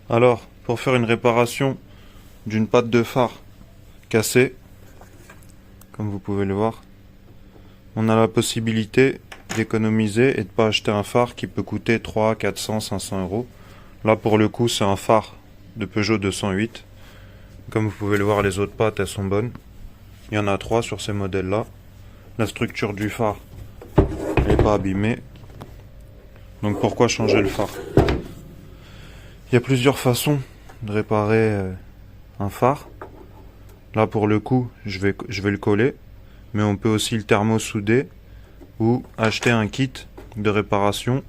Alors, pour faire une réparation d'une patte de phare cassée, comme vous pouvez le voir, on a la possibilité d'économiser et de ne pas acheter un phare qui peut coûter 300, 400, 500 euros. Là, pour le coup, c'est un phare de Peugeot 208. Comme vous pouvez le voir, les autres pattes, elles sont bonnes. Il y en a 3 sur ces modèles-là. La structure du phare n'est pas abîmée. Donc pourquoi changer le phare? Il y a plusieurs façons de réparer un phare. Là, pour le coup, je vais le coller. Mais on peut aussi le thermosouder ou acheter un kit de réparation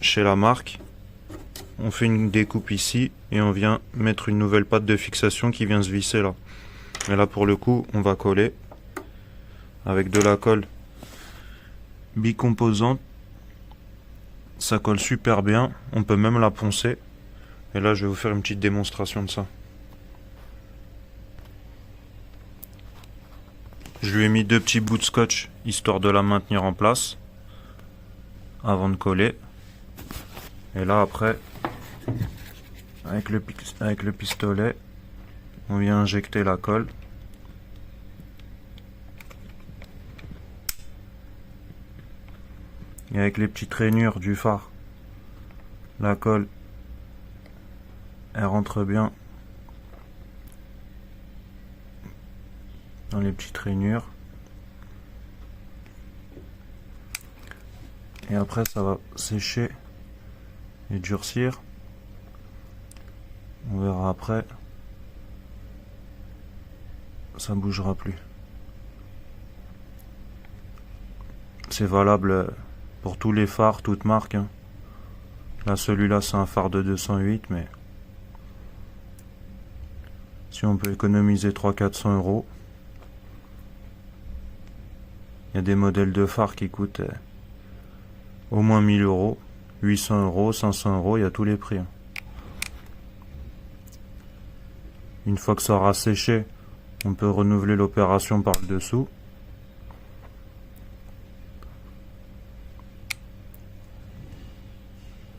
chez la marque. On fait une découpe ici et on vient mettre une nouvelle patte de fixation qui vient se visser là. Et là, pour le coup, on va coller avec de la colle bicomposante. Ça colle super bien. On peut même la poncer. Et là, je vais vous faire une petite démonstration de ça. Je lui ai mis 2 petits bouts de scotch histoire de la maintenir en place avant de coller. Et là, après, avec le pistolet, on vient injecter la colle. Et avec les petites rainures du phare, la colle, elle rentre bien dans les petites rainures. Et après, ça va sécher et durcir. On verra après. Ça bougera plus. C'est valable pour tous les phares, toutes marques. Hein. Là, celui-là, c'est un phare de 208, mais si on peut économiser 300-400 euros, il y a des modèles de phares qui coûtent au moins 1000 euros, 800 euros, 500 euros, il y a tous les prix. Hein. Une fois que ça aura séché, on peut renouveler l'opération par le dessous.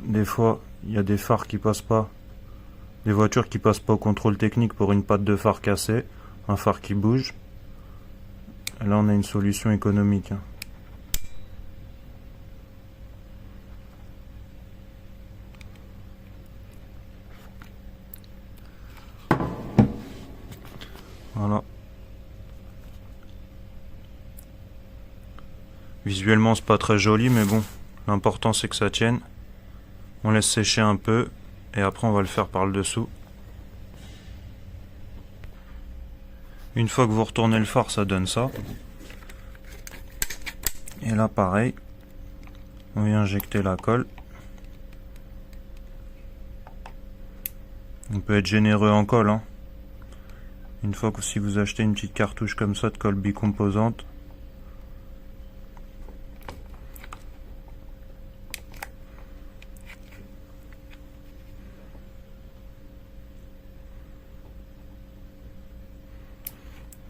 Des fois, il y a des phares qui passent pas, des voitures qui passent pas au contrôle technique pour une patte de phare cassée, un phare qui bouge. Et là, on a une solution économique. Hein. Voilà. Visuellement, c'est pas très joli, mais bon, l'important c'est que ça tienne. On laisse sécher un peu et après on va le faire par le dessous. Une fois que vous retournez le phare, ça donne ça. Et là pareil, on vient injecter la colle. On peut être généreux en colle. Hein. Une fois que si vous achetez une petite cartouche comme ça de colle bicomposante,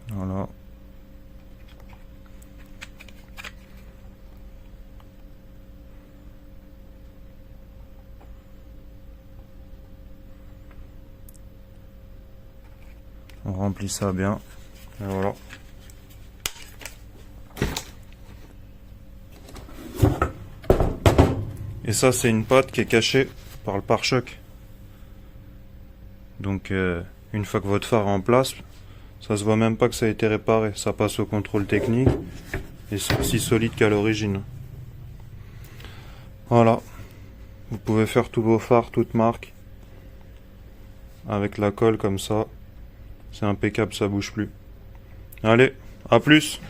voilà. On remplit ça bien. Et voilà. Et ça, c'est une patte qui est cachée par le pare-choc. Donc, une fois que votre phare est en place, ça se voit même pas que ça a été réparé. Ça passe au contrôle technique et c'est aussi solide qu'à l'origine. Voilà. Vous pouvez faire tous vos phares, toutes marques, avec la colle comme ça. C'est impeccable, ça bouge plus. Allez, à plus!